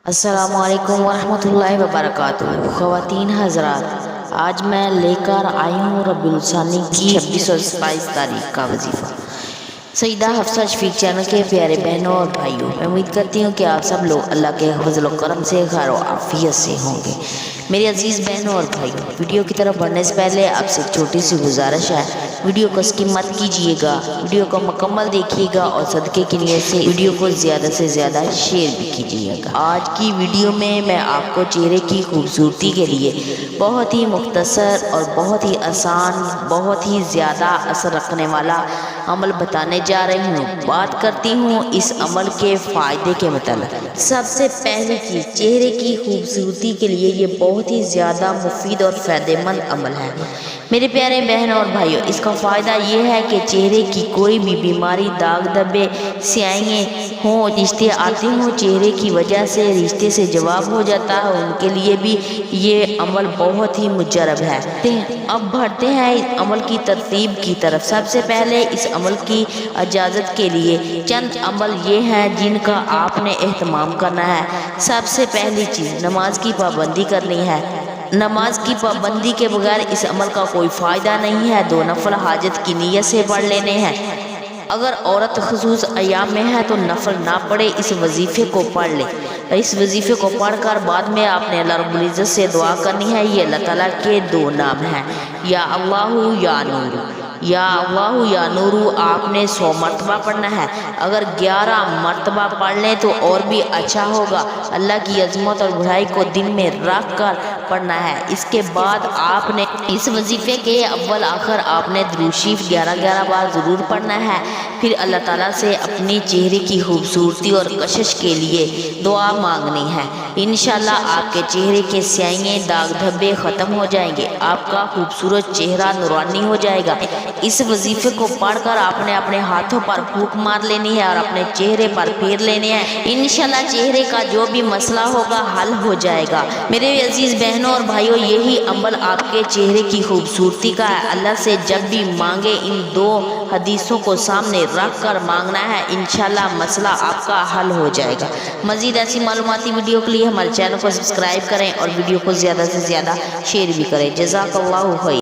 السلام علیکم ورحمۃ اللہ وبرکاتہ۔ خواتین حضرات، آج میں لے کر آئی ہوں ربیع الثانی کی 2627 تاریخ کا وظیفہ۔ سیدہ حفصہ شفیق چینل کے پیارے بہنوں اور بھائیوں، میں امید کرتی ہوں کہ آپ سب لوگ اللہ کے فضل و کرم سے خیر و عافیت سے ہوں گے۔ میری عزیز بہنوں اور بھائیوں، ویڈیو کی طرف بڑھنے سے پہلے آپ سے ایک چھوٹی سی گزارش ہے، ویڈیو کو اسکپ مت کیجیے گا، ویڈیو کو مکمل دیکھیے گا اور صدقے کی نیت سے ویڈیو کو زیادہ سے زیادہ شیئر بھی کیجیے گا۔ آج کی ویڈیو میں آپ کو چہرے کی خوبصورتی کے لیے بہت ہی مختصر اور بہت ہی آسان، بہت ہی زیادہ اثر رکھنے والا عمل بتانے جا رہی ہوں۔ بات کرتی ہوں اس عمل کے فائدے کے متعلق۔ سب سے پہلی چیز، چہرے کی خوبصورتی کے لیے یہ بہت ہی زیادہ مفید اور فائدہ مند عمل ہے۔ میرے پیارے بہنوں اور بھائیوں، اس کا فائدہ یہ ہے کہ چہرے کی کوئی بھی بیماری، داغ دھبے، سیاہیاں ہوں، رشتے آتے ہوں، چہرے کی وجہ سے رشتے سے جواب ہو جاتا ہے، ان کے لیے بھی یہ عمل بہت ہی مجرب ہے۔ اب بڑھتے ہیں اس عمل کی ترتیب کی طرف۔ سب سے پہلے اس عمل کی اجازت کے لیے چند عمل یہ ہیں جن کا آپ نے اہتمام کرنا ہے۔ سب سے پہلی چیز، نماز کی پابندی کرنی ہے۔ نماز کی پابندی کے بغیر اس عمل کا کوئی فائدہ نہیں ہے۔ 2 نفل حاجت کی نیت سے پڑھ لینے ہیں۔ اگر عورت خصوص ایام میں ہے تو نفل نہ پڑھے، اس وظیفے کو پڑھ لے۔ اس وظیفے کو پڑھ کر بعد میں آپ نے اللہ رب العزت سے دعا کرنی ہے۔ یہ اللہ تعالیٰ کے 2 نام ہیں، یا اللہ یا نور۔ یا اللہ یا نور آپ نے 100 مرتبہ پڑھنا ہے۔ اگر 11 مرتبہ پڑھ لیں تو اور بھی اچھا ہوگا۔ اللہ کی عظمت اور بڑائی کو دل میں رکھ کر پڑھنا ہے۔ اس کے بعد آپ نے اس وظیفے کے اول آخر آپ نے درود شریف 11 بار ضرور پڑھنا ہے۔ پھر اللہ تعالیٰ سے اپنی چہرے کی خوبصورتی اور کشش کے لیے دعا مانگنی ہے۔ انشاءاللہ آپ کے چہرے کے سیاہیاں، داغ دھبے ختم ہو جائیں گے، آپ کا خوبصورت چہرہ نورانی ہو جائے گا۔ اس وظیفے کو پڑھ کر آپ نے اپنے ہاتھوں پر پھونک مار لینی ہے اور اپنے چہرے پر پھیر لینے ہیں۔ انشاءاللہ چہرے کا جو بھی مسئلہ ہوگا حل ہو جائے گا۔ میرے عزیز بہنوں اور بھائیوں، یہی عمل آپ کے چہرے کی خوبصورتی کا ہے۔ اللہ سے جب بھی مانگے ان 2 حدیثوں کو سامنے رکھ کر مانگنا ہے، انشاءاللہ مسئلہ آپ کا حل ہو جائے گا۔ مزید ایسی معلوماتی ویڈیو کے لیے ہمارے چینل کو سبسکرائب کریں اور ویڈیو کو زیادہ سے زیادہ شیئر بھی کریں۔ جزاک اللہ خیر۔